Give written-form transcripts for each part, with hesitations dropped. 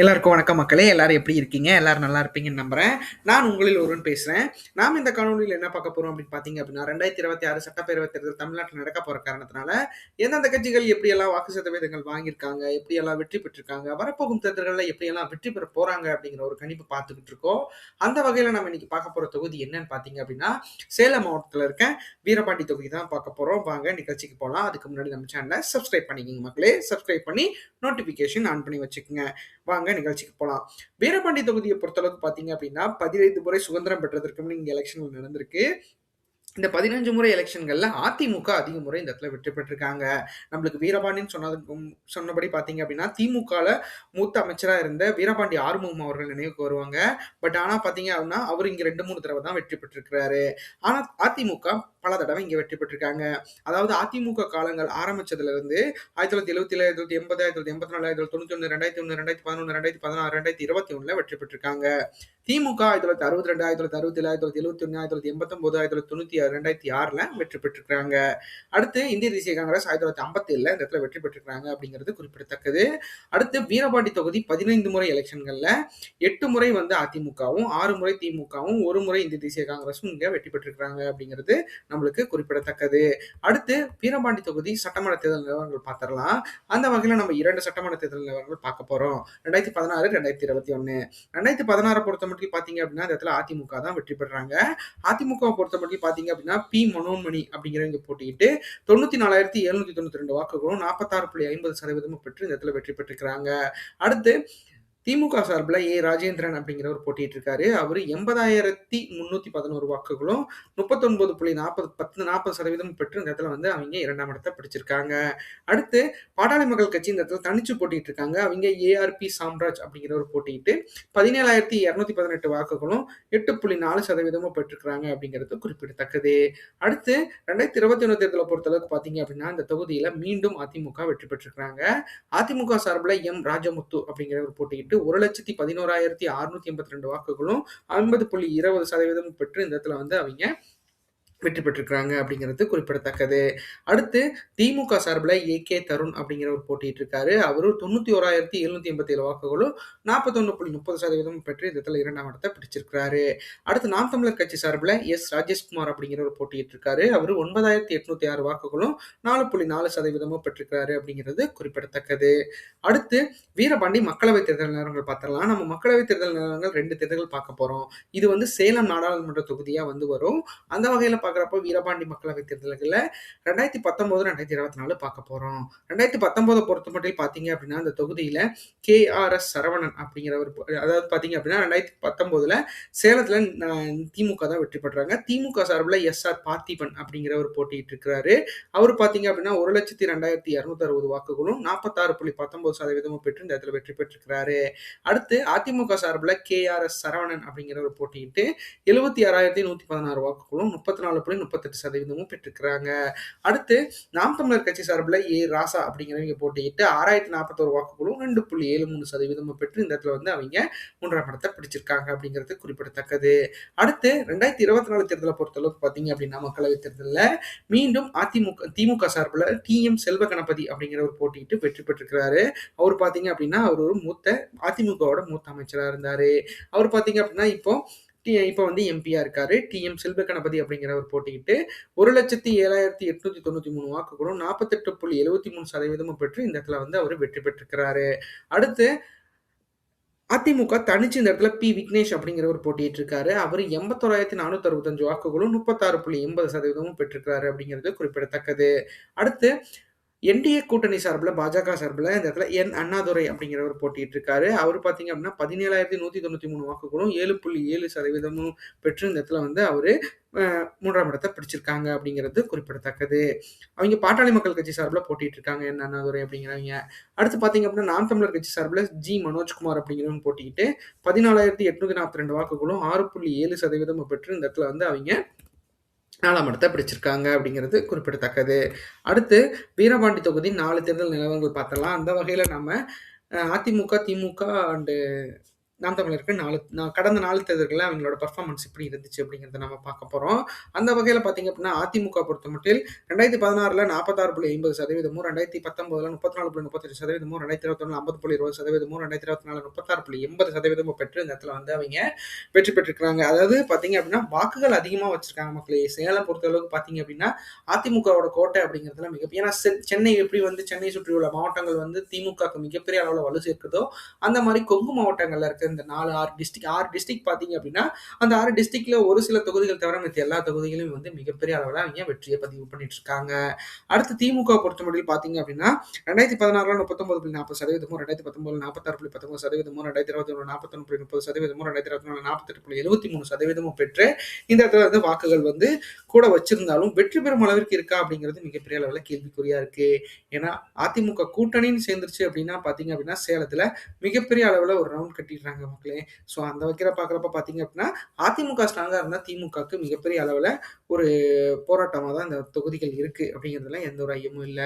எல்லாருக்கும் வணக்கம் மக்களே. எல்லாரும் எப்படி இருக்கீங்க? எல்லாரும் நல்லா இருப்பீங்கன்னு நம்புறேன். நான் உங்களில் ஒருவன் பேசுறேன். நாம இந்த காணொளியில என்ன பார்க்க போறோம் அப்படின்னு பார்த்தீங்க அப்படின்னா, 2026 சட்டப்பேரவைத் தேர்தல் தமிழ்நாட்டில் நடக்க போற காரணத்தினால, எந்தெந்த கட்சிகள் எப்படியெல்லாம் வாக்கு சதவீதங்கள் வாங்கியிருக்காங்க, எப்படியெல்லாம் வெற்றி பெற்றிருக்காங்க, வரப்போகும் தேர்தல்கள்ல எப்படியெல்லாம் வெற்றி பெற போறாங்க அப்படிங்கிற ஒரு கணிப்பு பார்த்துக்கிட்டு இருக்கோம். அந்த வகையில நம்ம இன்னைக்கு பார்க்க போற தொகுதி என்னன்னு பார்த்தீங்க அப்படின்னா, சேலம் மாவட்டத்துல இருக்க வீரபாண்டி தொகுதி தான் பார்க்க போறோம். வாங்க நிகழ்ச்சிக்கு போலாம். அதுக்கு முன்னாடி நம்ம சேனலை சப்ஸ்கிரைப் பண்ணிக்கங்க மக்களே. சப்ஸ்கிரைப் பண்ணி நோட்டிபிகேஷன் ஆன் பண்ணி வச்சுக்கோங்க. வாங்க நிகழ்ச்சிக்கு போலாம். வீரபாண்டி தொகுதியை பொறுத்தளவுக்கு பாத்தீங்க அப்படின்னா 15 முறை சுதந்திரம் பெற்றதற்கு முன் இங்க எலெக்ஷன் நடந்திருக்கு. இந்த 15 முறை எலெக்ஷன்கள்ல அதிமுக அதிக முறை இந்த இடத்துல வெற்றி பெற்றிருக்காங்க. நம்மளுக்கு வீரபாண்டின்னு சொன்னபடி பாத்தீங்க அப்படின்னா திமுகல மூத்த அமைச்சரா இருந்த வீரபாண்டி ஆறுமுகம் அவர்கள் நினைவுக்கு வருவாங்க. பட் ஆனா பாத்தீங்க அப்படின்னா அவர் இங்க 2-3 தடவை தான் வெற்றி பெற்றிருக்கிறாரு. ஆனா அதிமுக பல தடவை இங்க வெற்றி பெற்றிருக்காங்க. அதாவது அதிமுக காலங்கள் ஆரம்பிச்சதுல இருந்து 1977, 1980, 1984, 1991, 2001, 2011, 2016, 2021 வெற்றி பெற்றிருக்காங்க. திமுக 1962, 1967, 1971, 1989, 1996 வெற்றி பெற்றிருக்காங்க. அடுத்து இந்திய தேசிய காங்கிரஸ் 1957 இந்த இடத்துல வெற்றி பெற்றிருக்காங்க அப்படிங்கிறது குறிப்பிடத்தக்கது. அடுத்து வீரபாண்டி தொகுதி 15 முறை எலெக்ஷன்கள்ல 8 முறை வந்து அதிமுகவும், 6 முறை திமுகவும், 1 முறை இந்திய தேசிய காங்கிரஸும் இங்க வெற்றி பெற்றிருக்காங்க அப்படிங்கிறது நம்மளுக்கு குறிப்பிடத்தக்கது. அடுத்து வீரபாண்டி தொகுதி சட்டமன்ற தேர்தல் நிலவரங்கள் பார்த்திடலாம். அந்த வகையில நம்ம 2 சட்டமன்ற தேர்தல் நிலவரங்கள் பார்க்க போறோம். 2016, 2021. 2016 பொறுத்த மட்டும் பாத்தீங்க அப்படின்னா இந்த இடத்துல அதிமுக தான் வெற்றி பெறாங்க. அதிமுக பொறுத்த மட்டும் பாத்தீங்க அப்படின்னா பி மனோன்மணி அப்படிங்கிறவங்க போட்டியிட்டு 94,792 வாக்குகளும் 46.50% பெற்று இந்த இடத்துல வெற்றி பெற்றிருக்கிறாங்க. அடுத்து திமுக சார்பில் ராஜேந்திரன் அப்படிங்கிறவர் போட்டிட்டு இருக்காரு. அவரு 80,311 வாக்குகளும் 39.40% பெற்று இந்த இடத்துல வந்து அவங்க 2ஆம் இடத்தை பிடிச்சிருக்காங்க. அடுத்து பாட்டாளி மக்கள் கட்சி இந்த இடத்துல தனிச்சு போட்டிட்டு இருக்காங்க. அவங்க ஏஆர்பி சாம்ராஜ் அப்படிங்கிறவர் போட்டிட்டு 17,218 வாக்குகளும் 8.4% பெற்றிருக்கிறாங்க அப்படிங்கிறது குறிப்பிடத்தக்கது. அடுத்து 2021 தேர்தலை பொறுத்தளவுக்கு பாத்தீங்க அப்படின்னா இந்த தொகுதியில மீண்டும் அதிமுக வெற்றி பெற்றிருக்கிறாங்க. அதிமுக சார்பில் எம் ராஜமுத்து அப்படிங்கிறவர் போட்டியிட்டு 1,11,682 வாக்குகளும் 50.20% பெற்று இந்த இடத்துல வந்து அவங்க வெற்றி பெற்றிருக்கிறாங்க அப்படிங்கிறது குறிப்பிடத்தக்கது. அடுத்து திமுக சார்பில் கே தருண் அப்படிங்கிறவர் போட்டிட்டு இருக்காரு. அவரு 91,787 வாக்குகளும் 41.30% பெற்று இந்த இடத்துல 2ஆம் இடத்தை பிடிச்சிருக்கிறாரு. அடுத்து நாம் தமிழர் கட்சி சார்பில் எஸ் ராஜேஷ்குமார் அப்படிங்கிறவர் போட்டிட்டு இருக்காரு. அவரு 9,806 வாக்குகளும் 4.4% பெற்றிருக்கிறாரு அப்படிங்கிறது குறிப்பிடத்தக்கது. அடுத்து வீரபாண்டி மக்களவை தேர்தல் நிலவரங்கள் பார்த்தரலாம். நம்ம மக்களவை தேர்தல் நிலவரங்கள் 2 தேர்தல்கள் பார்க்க போறோம். இது வந்து சேலம் நாடாளுமன்ற தொகுதியா வந்து வரும். அந்த வகையில பார்க்குறப்போ வீரபாண்டி மக்களவை தேர்தல்களில் 2019, 2024 பார்க்க போறோம். 2019 பொறுத்த மட்டும் பார்த்தீங்க அப்படின்னா அந்த தொகுதியில KRS சரவணன் அப்படிங்கிறவர், அதாவது பார்த்தீங்க அப்படின்னா 2019 சேலத்துல திமுக தான் வெற்றி பெற்றாங்க. திமுக சார்பில் SR பார்த்திபன் அப்படிங்கிறவர் போட்டிட்டு இருக்கிறாரு. அவர் பார்த்தீங்க அப்படின்னா 1,02,260 வாக்குகளும் 46.19% பெற்று இந்த இடத்துல வெற்றி பெற்றிருக்கிறாரு. அடுத்து அதிமுக சார்பில் KRS சரவணன் அப்படிங்கிறவர் போட்டிட்டு 76,116 வாக்குகளும் 34.38% பெற்றிருக்கிறாங்க. அடுத்து நாம் தமிழர் கட்சி சார்பில் ராசா அப்படிங்கிறவங்க போட்டிட்டு 6,041 வாக்குகளும் 2.73% பெற்று இந்த இடத்துல வந்து அவங்க 3ஆம் இடத்தை பிடிச்சிருக்காங்க அப்படிங்கிறது குறிப்பிடத்தக்கது. அடுத்து 2024 தேர்தலை பொறுத்தளவுக்கு பார்த்தீங்க அப்படின்னா மக்களவை தேர்தலில் மீண்டும் திமுக சார்பில் TM செல்வ கணபதி அப்படிங்கிறவர் போட்டிட்டு வெற்றி பெற்றிருக்கிறாரு. அவர் பார்த்தீங்க அப்படின்னா அவர் ஒரு அதிமுகவோட மூத்த அமைச்சராக இருந்தாரு. அவர் பார்த்தீங்க அப்படின்னா இப்போ வந்து எம்பியா இருக்காரு. TM செல்வ கணபதி அப்படிங்கிறவர் போட்டிக்கிட்டு 1,07,893 வாக்குகளும் 48.73% பெற்று இந்த இடத்துல வந்து அவர் வெற்றி பெற்றிருக்கிறாரு. அடுத்து அதிமுக தனிச்சு இந்த இடத்துல பி விக்னேஷ் அப்படிங்கிறவர் போட்டிட்டு இருக்காரு. அவர் 81,465 வாக்குகளும் 36.80% பெற்றிருக்கிறாரு அப்படிங்கிறது குறிப்பிடத்தக்கது. அடுத்து என்டிஏ கூட்டணி சார்பில் பாஜக சார்பில் இந்த இடத்துல அண்ணாதுரை அப்படிங்கிறவர் போட்டிட்டு இருக்காரு. அவர் பார்த்தீங்க அப்படின்னா 17,193 வாக்குகளும் 7.7% பெற்று இந்த இடத்துல வந்து அவரு 3ஆம் இடத்தை பிடிச்சிருக்காங்க அப்படிங்கிறது குறிப்பிடத்தக்கது. அவங்க பாட்டாளி மக்கள் கட்சி சார்பில் போட்டிட்டு இருக்காங்க அண்ணாதுரை அப்படிங்கிறவங்க. அடுத்து பார்த்தீங்க அப்படின்னா நாம் தமிழர் கட்சி சார்பில் ஜி மனோஜ்குமார் அப்படிங்கிறவங்க போட்டிக்கிட்டு 14,842 வாக்குகளும் 6.7% பெற்று இந்த இடத்துல வந்து அவங்க 4ஆம் இடத்தை பிடிச்சிருக்காங்க அப்படிங்கிறது குறிப்பிடத்தக்கது. அடுத்து வீரபாண்டி தொகுதி 4 தேர்தல் நிலவரங்கள் பார்த்தலாம். அந்த வகையில் நம்ம அதிமுக, திமுக அண்டு நாம் தமிழருக்கு கடந்த 4 தேர்தல்கள்ல அவங்களோட பெர்ஃபார்மன்ஸ் எப்படி இருந்துச்சு அப்படிங்கிறத நம்ம பார்க்க போறோம். அந்த வகையில பார்த்தீங்க அப்படின்னா, அதிமுக பொறுத்தமட்டில் 2016ல 46.50%, 2019ல 34.38%, 2021ல 50.20%, 2024ல 36.80% பெற்று இந்த இடத்துல வந்து அவைங்க வெற்றி பெற்றிருக்கிறாங்க. அதாவது பார்த்தீங்க அப்படின்னா, வாக்குகள் அதிகமா வச்சிருக்காங்க மக்களே. சேலம் பொறுத்தளவுக்கு பார்த்தீங்க அப்படின்னா, அதிமுகவோட கோட்டை அப்படிங்கிறதுல ஏன்னா சென்னை எப்படி வந்து சென்னை சுற்றியுள்ள மாவட்டங்கள் வந்து திமுகவுக்கு மிகப்பெரிய அளவுல வலு சேர்க்குதோ, அந்த மாரி கொங்கு மாவட்டங்கள்ல இருக்க இந்த 6 டிஸ்ட்ரிக்ட் பார்த்தீங்க அப்படின்னா, அந்த 6 டிஸ்ட்ரிக்ட்ல ஒரு சில தொகுதிகள் தவிர மத்த எல்லா தொகுதிகளையும் வந்து மிகப்பெரிய அளவுல அவைங்க வெற்றிய பதிவு பண்ணிட்டு இருக்காங்க. அடுத்து திமுக பொறுத்தமட்டில் பார்த்தீங்க அப்படின்னா, 2016ல 39.40%, 2019ல 46.19%, 2021ல 41.30%, 2024ல 48.73% பெற்று இந்த இடத்துல வந்து வாக்குகள் வந்து கூட வச்சிருந்தாலும், வெற்றி பெறும் அளவிற்கு இருக்கா அப்படிங்கிறது மிகப்பெரிய அளவுல கேள்விக்குறியா இருக்கு. ஏன்னா, அதிமுக கூட்டணின்னு சேர்ந்துருச்சு அப்படின்னா பார்த்தீங்க அப்படின்னா, சேலத்துல மிகப்பெரிய அளவுல ஒரு ரவுண்ட் கட்டிடுறாங்க மக்களே. ஸோ அந்த வகையில பார்க்குறப்ப பார்த்தீங்க அப்படின்னா, அதிமுக ஸ்ட்ராங்கா இருந்தா திமுகவுக்கு மிகப்பெரிய அளவுல ஒரு போராட்டமா தான் இந்த தொகுதிகள் இருக்கு அப்படிங்கிறதுல எந்த ஒரு ஐயமும் இல்ல.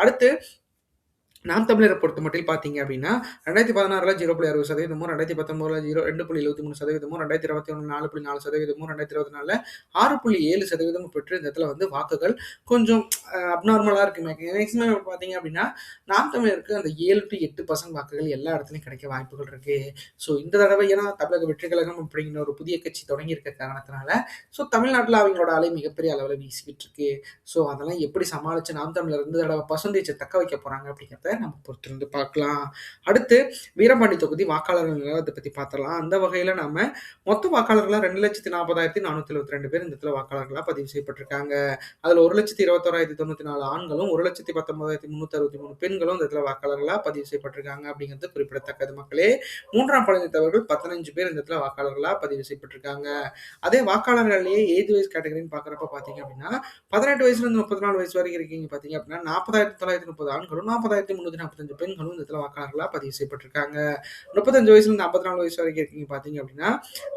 அடுத்து நாம் தமிழரை பொறுத்தமட்டில் பார்த்தீங்க அப்படின்னா, 2016ல 0.60%, 2019ல 2.73%, 2021ல 4.4%, 2024ல 6.7% பெற்று இந்த இடத்துல வந்து வாக்குகள் கொஞ்சம் அப்நார்மலா இருக்கு. மேக்ஸிமம் பார்த்தீங்க அப்படின்னா, நாம் தமிழருக்கு அந்த 7 to 8% வாக்குகள் எல்லா இடத்துலயும் கிடைக்க வாய்ப்புகள் இருக்கு. ஸோ இந்த தடவை ஏன்னா தமிழக வெற்றி கழகம் அப்படிங்கிற ஒரு புதிய கட்சி தொடங்கி இருக்க காரணத்தினால, ஸோ தமிழ்நாட்டுல அவங்களோட அலை மிகப்பெரிய அளவுல வீசிக்கிட்டு இருக்கு. ஸோ அதெல்லாம் எப்படி சமாளிச்சு நாம் தமிழர் இந்த தடவை பர்சன்டேஜை தக்க வைக்க போறாங்க அப்படிங்கிறத நம்ம பொறுத்திருந்து பார்க்கலாம். அடுத்து வீரபாண்டி தொகுதி வாக்காளர்கள் நிலவரத்தை பத்தி பார்த்தரலாம். அந்த வகையில நாம மொத்த வாக்காளர்களா 2,40,472 பேர் இந்த இடத்துல வாக்காளர்களா பதிவு செய்யப்பட்டிருக்காங்க. அதுல 1,21,094 ஆண்களும் 1,19,363 பெண்களும் இந்த இடத்துல வாக்காளர்களா பதிவு செய்யப்பட்டிருக்காங்க அப்படிங்கிறது குறிப்பிடத்தக்கது மக்களே. 3ஆம் பழனித்தவர்கள் 15 பேர் இந்த இடத்துல வாக்காளர்களா பதிவு செய்யப்பட்டிருக்காங்க. அதே வாக்காளர்கள்லயே ஏஜ் வைஸ் கேட்டகரின்னு பார்க்குறப்ப பார்த்தீங்க அப்படின்னா, 18 வயசுலேருந்து 34 வயசு வரைக்கும் இருக்கீங்க பார்த்தீங்க அப்படின்னா, 40,930 ஆண்களும் 40,345 பெண்களும் இந்த இடத்துல வாக்காளர்களா பதிவு செய்யப்பட்டிருக்காங்க. 35 வயசுலேருந்து 54 வயசு வரைக்கும் இருக்கீங்க பார்த்தீங்க அப்படின்னா,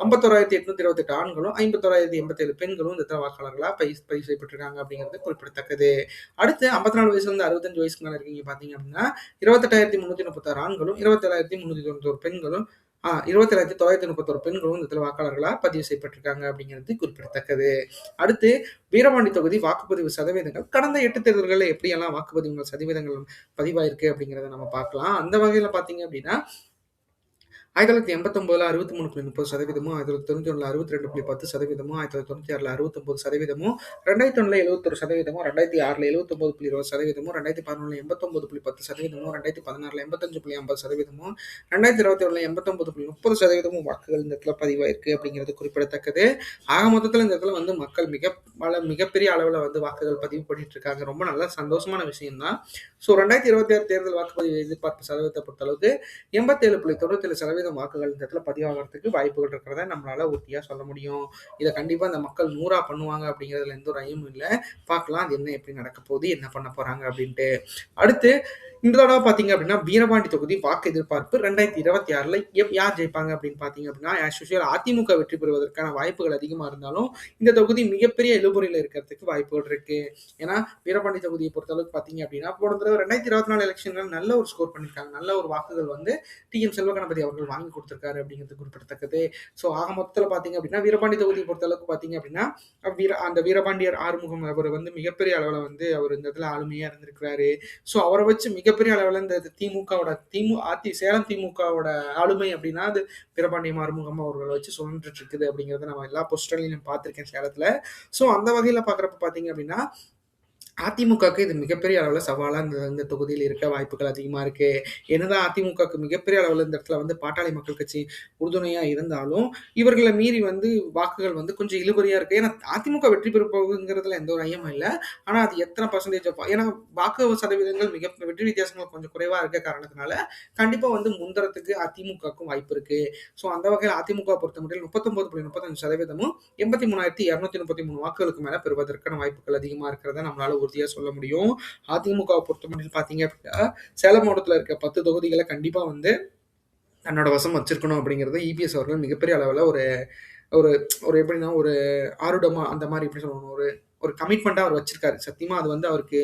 51,828 ஆண்களும் 51,087 பெண்களும் இந்த இடத்துல வாக்காளர்களா பதிவு செய்யப்பட்டிருக்காங்க அப்படிங்கிறது குறிப்பிடத்தக்கது. அடுத்து 54 வயசுலேருந்து 65 வயசுக்கு மேல இருக்கீங்க பார்த்தீங்க அப்படின்னா, 28,336 ஆண்களும் 27,391 பெண்களும் 27,931 பெண்களும் இந்த இடத்துல வாக்காளர்களா பதிவு செய்யப்பட்டிருக்காங்க அப்படிங்கிறது குறிப்பிடத்தக்கது. அடுத்து வீரபாண்டி தொகுதி வாக்குப்பதிவு சதவீதங்கள் கடந்த 8 தேர்தல்களில் எப்படியெல்லாம் வாக்குப்பதிவு சதவீதங்கள் பதிவாயிருக்கு அப்படிங்கிறத நம்ம பார்க்கலாம். அந்த வகையில பார்த்தீங்க அப்படின்னா, 1989ல 63.30%, 1991ல 62.10%, 1996ல 69%, 2001ல 71%, 2006ல 79.20%, 2011ல 89.10%, 2016ல 85.50%, 2021ல 89.30% வாக்குகள் இந்த இடத்துல பதிவாயிருக்கு அப்படிங்கிறது குறிப்பிடத்தக்கது. ஆக மொத்தத்தில் இந்த இடத்துல வந்து மக்கள் மிகப்பெரிய அளவில் வந்து வாக்குகள் பதிவு பண்ணிட்டு இருக்காங்க. ரொம்ப நல்ல சந்தோஷமான விஷயம் தான். ஸோ 2026 தேர்தல் வாக்குப்பதிவு எதிர்பார்ப்பு சதவீதத்தை பொறுத்தளவுக்கு 87.97% வாக்குகள் இந்த இடத்துல பதிவாகிறதுக்கு வாய்ப்புகள் இருக்கிறத நம்மளால உறுதியா சொல்ல முடியும். இதை கண்டிப்பா இந்த மக்கள் 100 பண்ணுவாங்க அப்படிங்கிறதுல எந்த ஒரு ஐயமும் இல்லை. பார்க்கலாம் அது என்ன எப்படி நடக்க போகுது, என்ன பண்ண போறாங்க அப்படின்ட்டு. அடுத்து இந்த தடவை பார்த்தீங்க அப்படின்னா, வீரபாண்டி தொகுதி வாக்கு எதிர்பார்ப்பு 2026ல யார் ஜெயிப்பாங்க அப்படின்னு பார்த்தீங்க அப்படின்னா, ஆஸ் யூசுவல் அதிமுக வெற்றி பெறுவதற்கான வாய்ப்புகள் அதிகமா இருந்தாலும், இந்த தொகுதி மிகப்பெரிய இழுபறியில இருக்கிறதுக்கு வாய்ப்புகள் இருக்கு. ஏன்னா வீரபாண்டி தொகுதியை பொறுத்தளவுக்கு பார்த்தீங்க அப்படின்னா, போன தடவை 2024 எலெக்ஷன்ல நல்ல ஒரு ஸ்கோர் பண்ணியிருக்காங்க. நல்ல ஒரு வாக்குகள் வந்து டி.எம். செல்வகணபதி அவர்கள் வாங்கி கொடுத்திருக்காரு அப்படிங்கிறது குறிப்பிடத்தக்கது. ஸோ ஆக மொத்தத்தில் பார்த்தீங்க அப்படின்னா, வீரபாண்டி தொகுதியை பொறுத்தளவுக்கு பார்த்தீங்க அப்படின்னா, அந்த வீரபாண்டியர் ஆறுமுகம் அவர் வந்து மிகப்பெரிய அளவில் வந்து அவர் இந்த இடத்துல ஆளுமையா இருந்திருக்கிறாரு. ஸோ அவரை வச்சு மிகப்பெரிய அளவில் இந்த சேலம் திமுகவோட ஆளுமை அப்படின்னா அது வீரபாண்டியம் ஆறுமுகம் அவர்களை வச்சு சுழன்றுட்டு இருக்குது அப்படிங்கிறத நம்ம எல்லா போஸ்டர்லையும் பார்த்துருக்கேன் சேலத்துல. ஸோ அந்த வகையில பார்க்குறப்ப பார்த்தீங்க அப்படின்னா, அதிமுகவுக்கு இது மிகப்பெரிய அளவுல சவாலா இந்த தொகுதியில் இருக்க வாய்ப்புகள் அதிகமா இருக்கு. என்னதான் அதிமுகவுக்கு மிகப்பெரிய அளவுல இந்த இடத்துல வந்து பாட்டாளி மக்கள் கட்சி உறுதுணையா இருந்தாலும், இவர்களை மீறி வந்து வாக்குகள் வந்து கொஞ்சம் இழுபறியா இருக்கு. ஏன்னா அதிமுக வெற்றி பெற போகுதுங்கிறதுல எந்த ஒரு ஐயமும் இல்ல. ஆனா அது எத்தனை பர்சன்டேஜ் ஏன்னா வாக்கு சதவீதங்கள் வெற்றி வித்தியாசங்கள் கொஞ்சம் குறைவா இருக்க காரணத்தினால, கண்டிப்பா வந்து முந்தறதுக்கு அதிமுகவுக்கும் வாய்ப்பு இருக்கு. ஸோ அந்த வகையில் அதிமுக பொறுத்தமட்டில் 39.35%, 83,233 வாக்குகளுக்கு மேல பெறுவதற்கான வாய்ப்புகள் அதிகமா இருக்கிறத நம்மளால உறுதியா சொல்ல முடியும். அதிமுகவை பொறுத்தமட்டில் பார்த்தீங்க அப்படின்னா, சேலம் மாவட்டத்தில் இருக்க 10 தொகுதிகளை கண்டிப்பா வந்து தன்னோட வசம் வச்சிருக்கணும் அப்படிங்கிறது இபிஎஸ் அவர்கள் மிகப்பெரிய அளவில் ஒரு ஒரு ஒரு எப்படின்னா ஒரு ஆருடமா அந்த மாதிரி எப்படி சொல்லணும், ஒரு ஒரு கமிட்மெண்ட்டாக அவர் வச்சிருக்காரு. சத்தியமா அது வந்து அவருக்கு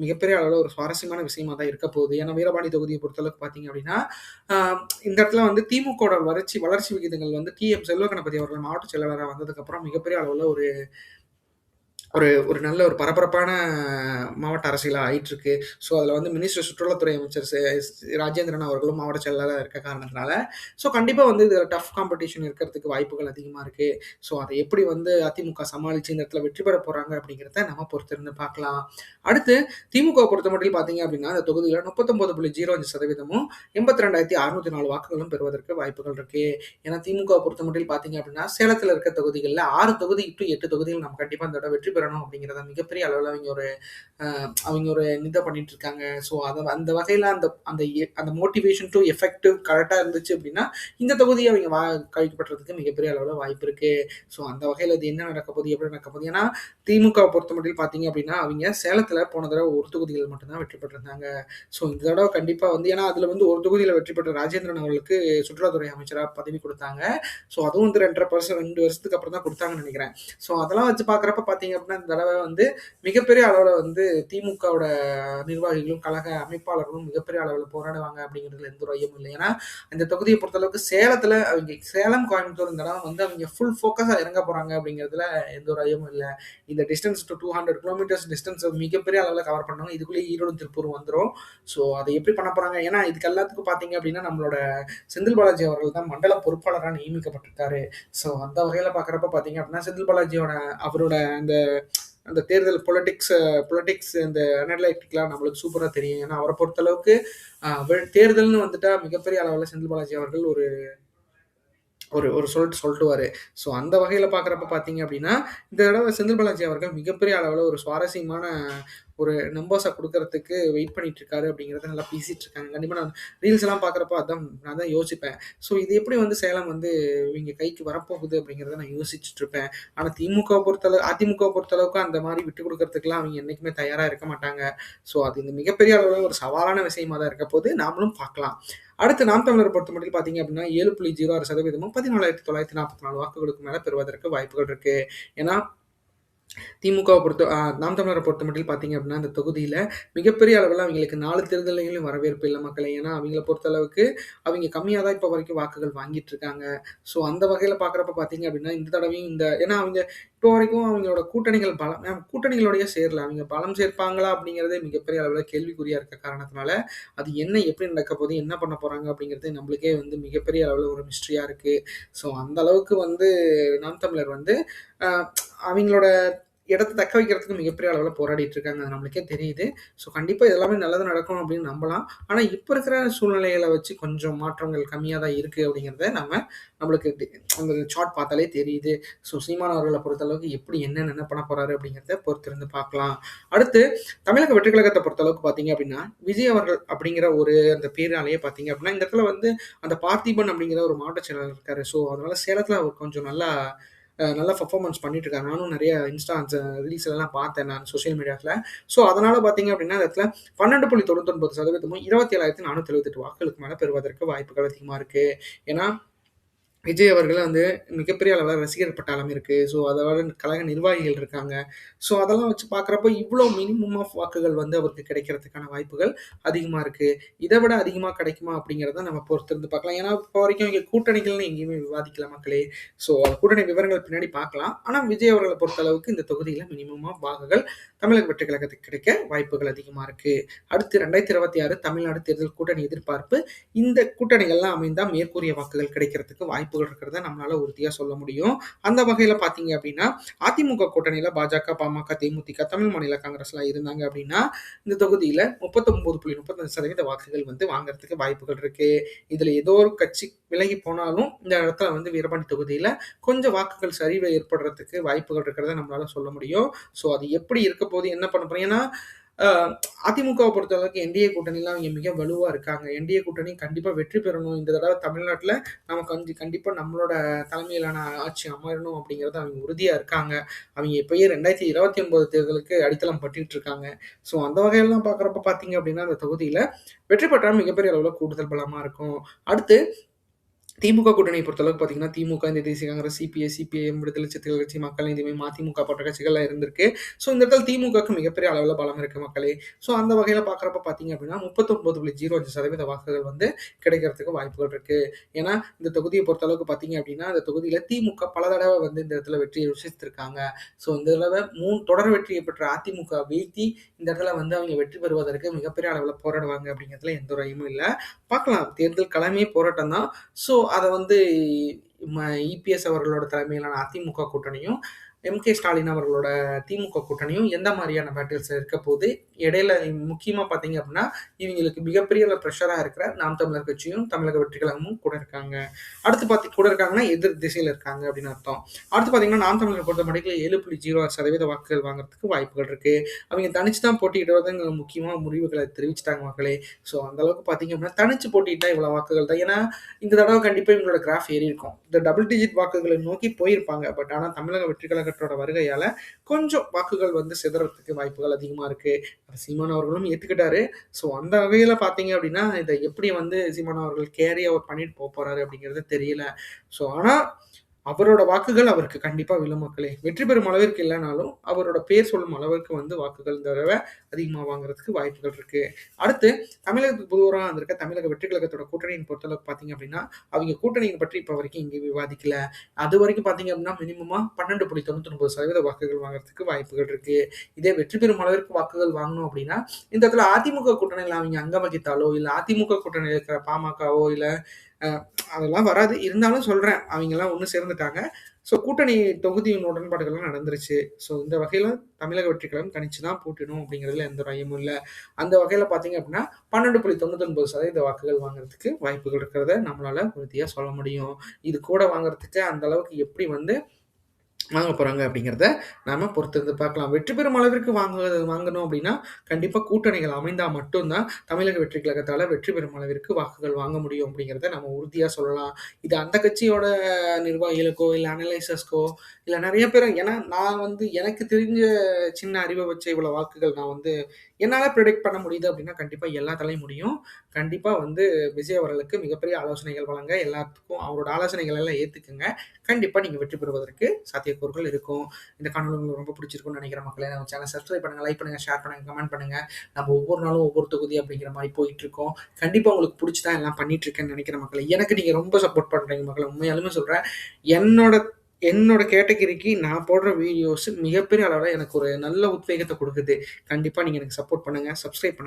மிகப்பெரிய அளவில் ஒரு சுவாரஸ்யமான விஷயமா தான் இருக்க போகுது. ஏன்னா வீரபாண்டி தொகுதியை பொறுத்தளவுக்கு பார்த்தீங்க அப்படின்னா, இந்த இடத்துல வந்து திமுகவோட வளர்ச்சி வளர்ச்சி விகிதங்கள் வந்து செல்வ கணபதி அவர்கள் மாவட்ட செயலாளராக வந்ததுக்கப்புறம் மிகப்பெரிய அளவில் ஒரு ஒரு ஒரு நல்ல ஒரு பரபரப்பான மாவட்ட அரசியலா ஆயிட்டிருக்கு. ஸோ, அதில வந்து மினிஸ்டர் சுற்றுலாத்துறை அமைச்சர் ராஜேந்திரன் அவர்களும் மாவட்ட செயலாளரா இருக்க காரணத்தினால, ஸோ கண்டிப்பா வந்து இது டஃப் காம்படிஷன் இருக்கிறதுக்கு வாய்ப்புகள் அதிகமா இருக்கு. ஸோ, அத எப்படி வந்து அதிமுக சமாளிச்சு இந்த இடத்துல வெற்றி பெற போறாங்க அப்படிங்கிறத நம்ம பொறுத்திருந்து பார்க்கலாம். அடுத்து திமுகவ பொறுத்தமட்டில் பார்த்தீங்க அப்படின்னா, இந்த தொகுதியில 39.05% 82,604 வாக்குகளும் பெறுவதற்கு வாய்ப்புகள் இருக்கு. ஏன்னா திமுகவ பொறுத்தமட்டில் பார்த்தீங்க அப்படின்னா, சேலத்தில இருக்க தொகுதிகள்ல 6 தொகுதி டூ 8 தொகுதிகள் நம்ம கண்டிப்பா இந்த தடவ வெற்றி பெறணும் அப்படிங்கிறத மிகப்பெரிய அளவுல அவங்க ஒரு இத பண்ணிட்டு இருக்காங்க. ஸோ அந்த வகையில அந்த அந்த அந்த மோட்டிவேஷன் டூ எஃபெக்டிவ் கரெக்ட்டா இருந்துச்சு அப்படின்னா, இந்த தொகுதிய அவங்க கைப்பற்றதுக்கு மிகப்பெரிய அளவுல வாய்ப்பு இருக்கு. ஸோ அந்த வகையில இது என்ன நடக்க போகுது, எப்படி நடக்க போகுது? ஏன்னா திமுகவ பொறுத்தமட்டில் பார்த்தீங்க அப்படின்னா, அவங்க சேலத்தில போன தடவ ஒரு தொகுதிகள் மட்டும் தான் வெற்றி பெற்றிருந்தாங்க. ஸோ இந்த தடவ கண்டிப்பா வந்து ஏன்னா அதில வந்து ஒரு தொகுதியில வெற்றி பெற்ற ராஜேந்திரன் அவர்களுக்கு சுற்றுலாத்துறை அமைச்சரா பதவி குடுத்தாங்க. ஸோ அதுவும் வந்து 2 வருஷத்துக்கு அப்புறம் தான் குடுத்தாங்கன்னு நெனைக்கிறேன். ஸோ அதெல்லாம் வச்சு பார்க்குறப்ப பார்த்தீங்க அப்படின்னா, இந்த தடவ வந்து மிகப்பெரிய அளவுல வந்து திமுகவோட நிர்வாகிகளும், கழக அமைப்பாளர்களும் மிகப்பெரிய அளவுல போராடுவாங்க அப்படிங்கிறதுல எந்த ஒரு ஐயமும் இல்லை. ஏன்னா, இந்த தொகுதிய பொறுத்தளவுக்கு சேலத்துல அவங்க சேலம், கோயம்புத்தூர் இந்த இடம் வந்து அவங்க ஃபுல் ஃபோக்கஸா இறங்க போறாங்க அப்படிங்கிறதுல எந்த ஒரு ஐயமும் இல்ல. இந்த டிஸ்டன்ஸ் டூ 200 கிலோமீட்டர்ஸ் டிஸ்டன்ஸ் மிகப்பெரிய அளவுல கவர் பண்ணணும். இதுக்குள்ளேயே ஈரோடும், திருப்பூரும் வந்துரும். ஸோ அத எப்படி பண்ண போறாங்க? ஏன்னா, இதுக்கு எல்லாத்துக்கும் பார்த்தீங்க அப்படின்னா, நம்மளோட செந்தில் பாலாஜி அவர்கள் தான் மண்டல பொறுப்பாளரா நியமிக்கப்பட்டிருக்காரு. ஸோ அந்த வகையில பார்க்குறப்ப பார்த்தீங்க அப்படின்னா, செந்தில் பாலாஜியோட அவரோட அந்த அந்த தேர்தல் பொலிட்டிக்ஸ் இந்த அனலைட்டிக்லாம் நம்மளுக்கு சூப்பரா தெரியும். ஏன்னா, அவர பொறுத்தளவுக்கு தேர்தல்னு வந்துட்டா மிகப்பெரிய அளவுல செந்தில் பாலாஜி அவர்கள் ஒரு ஒரு ஒரு சொல்ட்டுவாரு. ஸோ அந்த வகையில பார்க்குறப்ப பார்த்தீங்க அப்படின்னா, இந்த தடவ செந்தில் பாலாஜி அவர்கள் மிகப்பெரிய அளவுல ஒரு சுவாரஸ்யமான ஒரு நம்பர்ஸ குடுக்கறதுக்கு வெயிட் பண்ணிட்டு இருக்காரு அப்படிங்கிறத நல்லா பேசிட்டு இருக்காங்க. கண்டிப்பா நான் ரீல்ஸ் எல்லாம் பார்க்குறப்ப நான் தான் யோசிப்பேன். ஸோ இது எப்படி வந்து சேலம் வந்து இவங்க கைக்கு வரப்போகுது அப்படிங்கிறத நான் யோசிச்சுட்டு இருப்பேன். ஆனா அதிமுகவ பொறுத்தளவுக்கு அந்த மாரி விட்டுக் குடுக்கறதுக்குலாம் அவங்க என்னைக்குமே தயாரா இருக்க மாட்டாங்க. ஸோ அது இந்த மிகப்பெரிய அளவுல ஒரு சவாலான விஷயமா தான் இருக்க போது. நாமளும் பார்க்கலாம். அடுத்து நாம் தமிழர பொறுத்தமட்டில் பார்த்தீங்க அப்படின்னா 7.06% 14,944 வாக்குகளுக்கு மேல பெறுவதற்கு வாய்ப்புகள் இருக்கு. ஏன்னா திமுகவ நாம் தமிழர பொறுத்தமட்டில் பார்த்தீங்க அப்படின்னா, அந்த தொகுதியில மிகப்பெரிய அளவுல அவங்களுக்கு 4 தேர்தல்களிலும் வரவேற்பு இல்ல மக்களே. ஏன்னா, அவங்கள பொறுத்தளவுக்கு அவங்க கம்மியா தான் இப்ப வரைக்கும் வாக்குகள் வாங்கிட்டு இருக்காங்க. ஸோ அந்த வகையில பார்க்குறப்ப பார்த்தீங்க அப்படின்னா, இந்த தடவையும் ஏன்னா அவங்க இப்போ வரைக்கும் அவங்களோட கூட்டணிகளோடயே சேரல. அவங்க பலம் சேர்ப்பாங்களா அப்படிங்கிறதே மிகப்பெரிய அளவுல கேள்விக்குறியா இருக்க காரணத்தினால, அது எப்படி நடக்க போகுது, என்ன பண்ண போறாங்க அப்படிங்கிறது நம்மளுக்கே வந்து மிகப்பெரிய அளவுல ஒரு மிஸ்ட்ரியா இருக்கு. ஸோ அந்த அளவுக்கு வந்து நாம் தமிழர் வந்து அ அவங்களோட இடத்த தக்க வைக்கிறதுக்கு மிகப்பெரிய அளவுல போராடிட்டு இருக்காங்க. அது நம்மளுக்கே தெரியுது. ஸோ கண்டிப்பா இது எல்லாமே நல்லது நடக்கும் அப்படின்னு நம்பலாம். ஆனா இப்ப இருக்கிற சூழ்நிலைகள வச்சு கொஞ்சம் மாற்றங்கள் கம்மியா தான் இருக்கு அப்படிங்கிறத நம்மளுக்கு அந்த சார்ட் பார்த்தாலே தெரியுது. ஸோ சீமான் அவர்கள பொறுத்தளவுக்கு எப்படி என்ன பண்ண போறாரு அப்படிங்கிறத பொறுத்திருந்து பார்க்கலாம். அடுத்து தமிழக வெற்றிக் கழகத்த பொறுத்தளவுக்கு பார்த்தீங்க அப்படின்னா, விஜய் அவர்கள் அப்படிங்கிற ஒரு அந்த பேராலேயே பார்த்தீங்க அப்படின்னா, இந்த இடத்துல வந்து அந்த பார்த்திபன் அப்படிங்கிற ஒரு மாவட்ட செயலாளர் இருக்காரு. ஸோ அதனால சேலத்துல அவர் கொஞ்சம் நல்லா பெர்ஃபார்மன்ஸ் பண்ணிட்டு இருக்காங்க. நானும் நெறைய ரீல்ஸ்லலாம் பார்த்தேன் நான் சோசியல் மீடியாஸ்ல. ஸோ அதனால பார்த்தீங்க அப்படின்னா, இந்த இடத்துல 12.99% 27,478 வாக்குகளுக்கு மேல பெறுவதற்கு வாய்ப்புகள் அதிகமா இருக்கு. ஏன்னா விஜய் அவர்கள் வந்து மிகப்பெரிய அளவுல ரசிகர் பட்டாளம் இருக்கு. ஸோ அதோட கழக நிர்வாகிகள் இருக்காங்க. ஸோ அதெல்லாம் வச்சு பார்க்குறப்போ, இவ்ளோ மினிமம் ஆஃப் வாக்குகள் வந்து அவருக்கு கிடைக்கிறதுக்கான வாய்ப்புகள் அதிகமா இருக்கு. இத விட அதிகமா கிடைக்குமா அப்படிங்கிறத நம்ம பொறுத்திருந்து பார்க்கலாம். ஏன்னா, இப்போ வரைக்கும் இங்க கூட்டணிகள்னு எங்கேயுமே விவாதிக்கல மக்களே. ஸோ கூட்டணி விவரங்கள் பின்னாடி பார்க்கலாம். ஆனா, விஜய் அவர்கள பொறுத்தளவுக்கு இந்த தொகுதியில மினிமம் ஆஃப் வாக்குகள் தமிழக வெற்றிக் கழகத்துக்கு கிடைக்க வாய்ப்புகள் அதிகமா இருக்கு. அடுத்து 2026 தமிழ்நாடு தேர்தல் கூட்டணி எதிர்பார்ப்பு. இந்த கூட்டணிகள்லாம் அமைந்தா மேற்கூறிய வாக்குகள் கிடைக்கிறதுக்கு வாய்ப்புகள் இருக்கிறத நம்மளால உறுதியா சொல்ல முடியும். அந்த வகையில பார்த்தீங்க அப்படின்னா, அதிமுக கூட்டணியில பாஜக, பாமக, தேமுதிக, தமிழ் மாநில காங்கிரஸ்லாம் இருந்தாங்க அப்படின்னா, இந்த தொகுதியில 39.35% வாக்குகள் வந்து வாங்குறதுக்கு வாய்ப்புகள் இருக்கு. இதுல ஏதோ ஒரு கட்சி விலகி போனாலும், இந்த இடத்துல வந்து வீரபாண்டி தொகுதியில கொஞ்சம் வாக்குகள் சரிவு ஏற்படுறதுக்கு வாய்ப்புகள் இருக்கிறத நம்மளால சொல்ல முடியும். ஸோ அது எப்படி இருக்க போது, என்ன பண்ண போறோம்? ஏன்னா, அ அதிமுகவ பொறுத்தளவுக்கு என்டிஏ கூட்டணில அவங்க மிக வலுவா இருக்காங்க. என்டிஏ கூட்டணி கண்டிப்பா வெற்றி பெறணும். இந்த தடவ தமிழ்நாட்டுல நமக்கு கண்டிப்பா நம்மளோட தலைமையிலான ஆட்சி அமரணும் அப்படிங்கிறது அவங்க உறுதியா இருக்காங்க. அவங்க இப்பயே 2029 தேர்தலுக்கு அடித்தளம் பட்டுட்டு இருக்காங்க. ஸோ அந்த வகையெல்லாம் பார்க்குறப்ப பார்த்தீங்க அப்படின்னா, அந்த தொகுதியில வெற்றி பெற்றா மிகப்பெரிய அளவுல கூடுதல் பலமா இருக்கும். அடுத்து திமுக கூட்டணியை பொறுத்தளவுக்கு பார்த்தீங்கன்னா, திமுக, இந்த தேசிய காங்கிரஸ், சிபிஐ, சிபிஐஎம், விடுதலை சிறுத்தைகள் கட்சி, மக்கள் நீதி மய்யம், மதிமுக போன்ற கட்சிகள்லாம் இருந்திருக்கு. ஸோ, இந்த இடத்துல திமுகவுக்கு மிகப்பெரிய அளவுல பலம் இருக்கு மக்களே. ஸோ, அந்த வகையில பார்க்குறப்ப பார்த்தீங்க அப்படின்னா, 39.05% வாக்குகள் வந்து கிடைக்கிறதுக்கு வாய்ப்புகள் இருக்கு. ஏன்னா, இந்த தொகுதிய பொறுத்தளவுக்கு பார்த்தீங்க அப்படின்னா, இந்த தொகுதியில திமுக பல தடவ வந்து இந்த இடத்துல வெற்றியை ருசித்திருக்காங்க. ஸோ, இந்த தடவ 3 தொடர் வெற்றியை பெற்ற அதிமுக வீழ்த்தி, இந்த இடத்துல வந்து அவங்க வெற்றி பெறுவதற்கு மிகப்பெரிய அளவுல போராடுவாங்க அப்படிங்கிறதுல எந்த ஒரு ஐயமும் இல்ல. பார்க்கலாம். தேர்தல் களமே போராட்டம் தான். ஸோ, அத வந்து இபிஎஸ் அவர்களோட தலைமையிலான அதிமுக கூட்டணியும், எம்.கே. ஸ்டாலின் அவர்களோட திமுக கூட்டணியும் எந்த மாரியான பேட்டில்ஸ் இருக்க போது, இடையில முக்கியமா பார்த்தீங்க அப்படின்னா, இவங்களுக்கு மிகப்பெரிய பிரஷரா இருக்கிற நாம் தமிழர் கட்சியும், தமிழக வெற்றி கழகமும் கூட இருக்காங்க. அடுத்து கூட இருக்காங்கன்னா, எதிர் திசையில இருக்காங்க அப்படின்னு அர்த்தம். அடுத்து பார்த்தீங்கன்னா, நாம் தமிழர் பொறுத்தமட்டிலும் 7.06% வாக்குகள் வாங்குறதுக்கு வாய்ப்புகள் இருக்கு. அவங்க தனிச்சு தான் போட்டியிடுவதுங்கிற முக்கியமான முடிவுகள தெரிவிச்சுட்டாங்க மக்களே. ஸோ, அந்த அளவுக்கு பார்த்தீங்க அப்படின்னா, தனிச்சு போட்டியிட்டா இவ்வளோ வாக்குகள் தான். ஏன்னா, இந்த தடவ கண்டிப்பா இவங்களோட கிராஃப் ஏறியிருக்கும். இந்த டபுள் டிஜிட் வாக்குகளை நோக்கி போயிருப்பாங்க. பட் ஆனா தமிழக வெற்றி கழகத்தோட வருகையால கொஞ்சம் வாக்குகள் வந்து சிதறதுக்கு வாய்ப்புகள் அதிகமா இருக்கு. அத சீமான் அவர்களும் ஏத்துக்கிட்டாரு. ஸோ அந்த வகையில பார்த்தீங்க அப்படின்னா, இத எப்படி வந்து சீமான் அவர்கள் கேரி அவர் பண்ணிட்டு போறாரு அப்படிங்கிறது தெரியல. ஸோ ஆனா அவரோட வாக்குகள் அவருக்கு கண்டிப்பா விழும் மக்களே. வெற்றி பெறும் அளவிற்கு இல்லனாலும், அவரோட பேர் சொல்லும் அளவிற்கு வந்து வாக்குகள் இந்த தடவ அதிகமா வாங்குறதுக்கு வாய்ப்புகள் இருக்கு. அடுத்து தமிழகத்துக்கு புதுவரா வந்திருக்க தமிழக வெற்றி கழகத்தோட கூட்டணியின் பொறுத்தளவுக்கு பார்த்தீங்க அப்படின்னா, அவிங்க கூட்டணிய பற்றி இப்ப வரைக்கும் எங்கேயும் விவாதிக்கல. அதுவரைக்கும் பார்த்தீங்க அப்படின்னா, மினிமமா 12.99% வாக்குகள் வாங்குறதுக்கு வாய்ப்புகள் இருக்கு. இதே வெற்றி பெறும் அளவிற்கு வாக்குகள் வாங்கணும் அப்படின்னா, இந்த இடத்துல அதிமுக கூட்டணியில அவிங்க அங்கம் வகித்தாலோ, இல்ல அதிமுக கூட்டணியில இருக்கிற பாமகவோ, இல்ல அ அதெல்லாம் வராது. இருந்தாலும் சொல்றேன். அவைங்கலாம் ஒண்ணு சேர்ந்துட்டாங்க. ஸோ கூட்டணி தொகுதியின் உடன்பாடுகள்லாம் நடந்துருச்சு. ஸோ இந்த வகையில தமிழக வெற்றி கழகம் தனிச்சு தான் போட்டியிடும் அப்படிங்கிறதுல எந்த ஒரு ஐயமும் இல்ல. அந்த வகையில பார்த்தீங்க அப்படின்னா, 12.99% வாக்குகள் வாங்குறதுக்கு வாய்ப்புகள் இருக்கிறத நம்மளால உறுதியா சொல்ல முடியும். இது கூட வாங்குறதுக்கு அந்த அளவுக்கு எப்படி வந்து வாங்க போறாங்க அப்படிங்கிறத நாம பொறுத்திருந்து பார்க்கலாம். வெற்றி பெறும் அளவிற்கு வாங்கணும் அப்படின்னா, கண்டிப்பா கூட்டணிகள் அமைந்தா மட்டும் தான் தமிழக வெற்றி கழகத்தால வெற்றி பெறும் அளவிற்கு வாக்குகள் வாங்க முடியும் அப்படிங்கிறத நம்ம உறுதியா சொல்லலாம். இது அந்த கட்சியோட நிர்வாகிகளுக்கோ, இல்ல அனலைசர்ஸ்க்கோ, இல்ல நெறைய பேர் ஏன்னா நான் வந்து எனக்கு தெரிஞ்ச சின்ன அறிவ வச்சு இவ்வளோ வாக்குகள் நான் வந்து என்னால பிரெடிக்ட் பண்ண முடியுது அப்படின்னா, கண்டிப்பா எல்லாத்தாலயும் முடியும். கண்டிப்பா வந்து விஜய் அவர்களுக்கு மிகப்பெரிய ஆலோசனைகள் வழங்க எல்லாத்துக்கும் அவரோட ஆலோசனைகள் எல்லாம் ஏத்துக்குங்க. கண்டிப்பா நீங்க வெற்றி பெறுவதற்கு சாத்தியக்கூறுகள் இருக்கும். இந்த காணொளி உங்களுக்கு ரொம்ப பிடிச்சிருக்கும்னு நினைக்கிறேன் மக்களே. நம்ம சேனல சப்ஸ்கிரைப் பண்ணுங்க, லைக் பண்ணுங்க, ஷேர் பண்ணுங்க, கமெண்ட் பண்ணுங்க. நம்ம ஒவ்வொரு நாளும் ஒவ்வொரு தொகுதி அப்படிங்கிற மாரி போயிட்டுருக்கோம். கண்டிப்பா உங்களுக்கு புடிச்சு தான் எல்லாம் பண்ணிட்டு இருக்கேன்னு நினைக்கிறேன் மக்களே. எனக்கு நீங்க ரொம்ப சப்போர்ட் பண்றீங்க மக்களே. உண்மையாலுமே சொல்றேன். என்னோட என்னோட கேட்டகரிக்கு நான் போடுற வீடியோஸ் மிகப்பெரிய அளவுல எனக்கு ஒரு நல்ல உத்வேகத்த குடுக்குது. கண்டிப்பா நீங்க எனக்கு சப்போர்ட் பண்ணுங்க. சப்ஸ்கிரைப் பண்ணுங்க.